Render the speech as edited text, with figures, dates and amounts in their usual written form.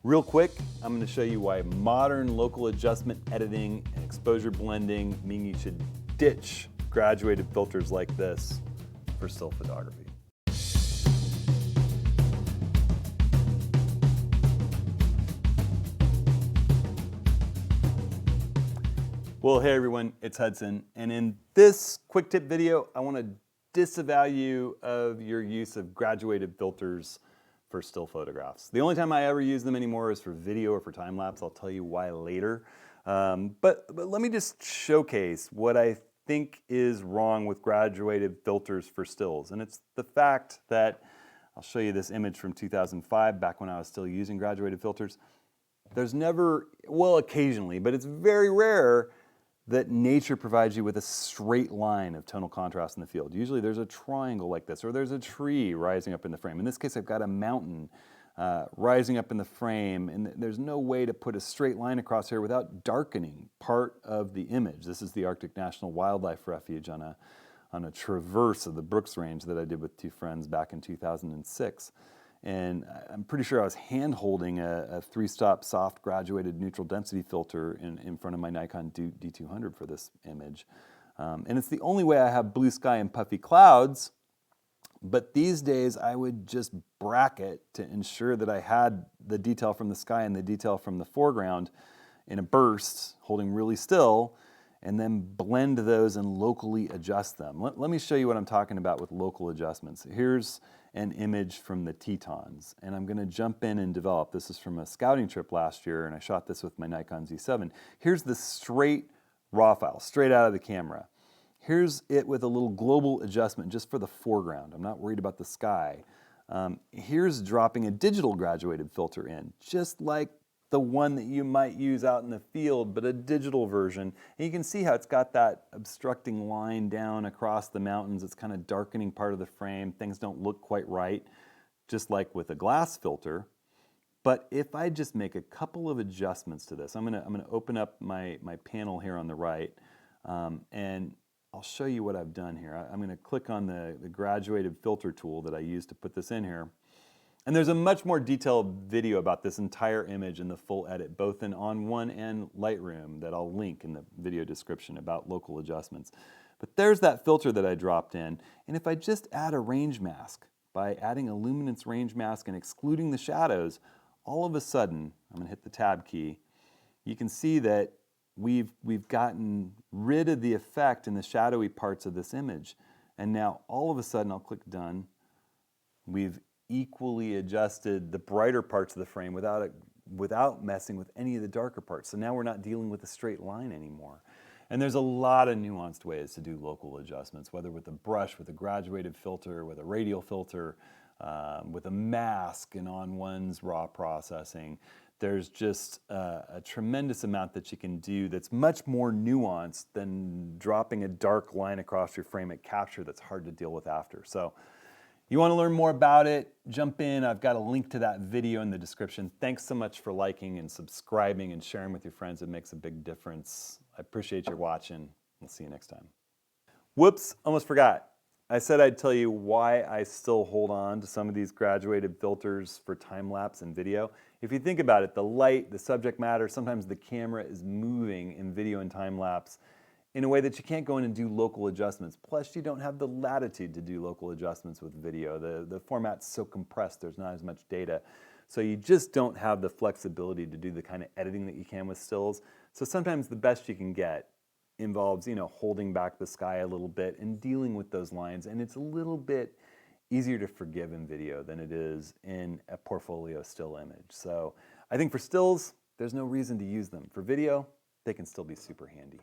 Real quick, I'm going to show you why modern local adjustment editing and exposure blending mean you should ditch graduated filters like this for still photography. Well, hey everyone, it's Hudson, and in this quick tip video, I want to disavow you of your use of graduated filters for still photographs. The only time I ever use them anymore is for video or for time lapse. I'll tell you why later. But let me just showcase what I think is wrong with graduated filters for stills. And it's the fact that, I'll show you this image from 2005, back when I was still using graduated filters. There's never, well, occasionally, but it's very rare that nature provides you with a straight line of tonal contrast in the field. Usually there's a triangle like this, or there's a tree rising up in the frame. In this case, I've got a mountain rising up in the frame, and there's no way to put a straight line across here without darkening part of the image. This is the Arctic National Wildlife Refuge on a traverse of the Brooks Range that I did with two friends back in 2006. And I'm pretty sure I was hand-holding a 3-stop soft graduated neutral density filter in front of my Nikon D200 for this image. And it's the only way I have blue sky and puffy clouds, but these days I would just bracket to ensure that I had the detail from the sky and the detail from the foreground in a burst, holding really still, and then blend those and locally adjust them. Let me show you what I'm talking about with local adjustments. Here's an image from the Tetons, and I'm going to jump in and develop. This is from a scouting trip last year, and I shot this with my Nikon Z7. Here's the straight raw file, straight out of the camera. Here's it with a little global adjustment just for the foreground. I'm not worried about the sky. Here's dropping a digital graduated filter in, just like the one that you might use out in the field, but a digital version. And you can see how it's got that obstructing line down across the mountains. It's kind of darkening part of the frame. Things don't look quite right, just like with a glass filter. But if I just make a couple of adjustments to this, I'm gonna open up my panel here on the right, and I'll show you what I've done here. I'm gonna click on the graduated filter tool that I used to put this in here. And there's a much more detailed video about this entire image in the full edit, both in On1 and Lightroom, that I'll link in the video description about local adjustments. But there's that filter that I dropped in, and if I just add a range mask, by adding a luminance range mask and excluding the shadows, all of a sudden, I'm gonna hit the tab key, you can see that we've gotten rid of the effect in the shadowy parts of this image. And now all of a sudden, I'll click done, we've equally adjusted the brighter parts of the frame without messing with any of the darker parts. So now we're not dealing with a straight line anymore. And there's a lot of nuanced ways to do local adjustments, whether with a brush, with a graduated filter, with a radial filter, with a mask and On1's raw processing. There's just a tremendous amount that you can do that's much more nuanced than dropping a dark line across your frame at capture that's hard to deal with after. So you want to learn more about it, jump in. I've got a link to that video in the description. Thanks so much for liking and subscribing and sharing with your friends. It makes a big difference. I appreciate your watching. We'll see you next time. Whoops, almost forgot. I said I'd tell you why I still hold on to some of these graduated filters for time-lapse and video. If you think about it, the light, the subject matter, sometimes the camera is moving in video and time-lapse in a way that you can't go in and do local adjustments. Plus, you don't have the latitude to do local adjustments with video. The format's so compressed, there's not as much data. So you just don't have the flexibility to do the kind of editing that you can with stills. So sometimes the best you can get involves, holding back the sky a little bit and dealing with those lines. And it's a little bit easier to forgive in video than it is in a portfolio still image. So I think for stills, there's no reason to use them. For video, they can still be super handy.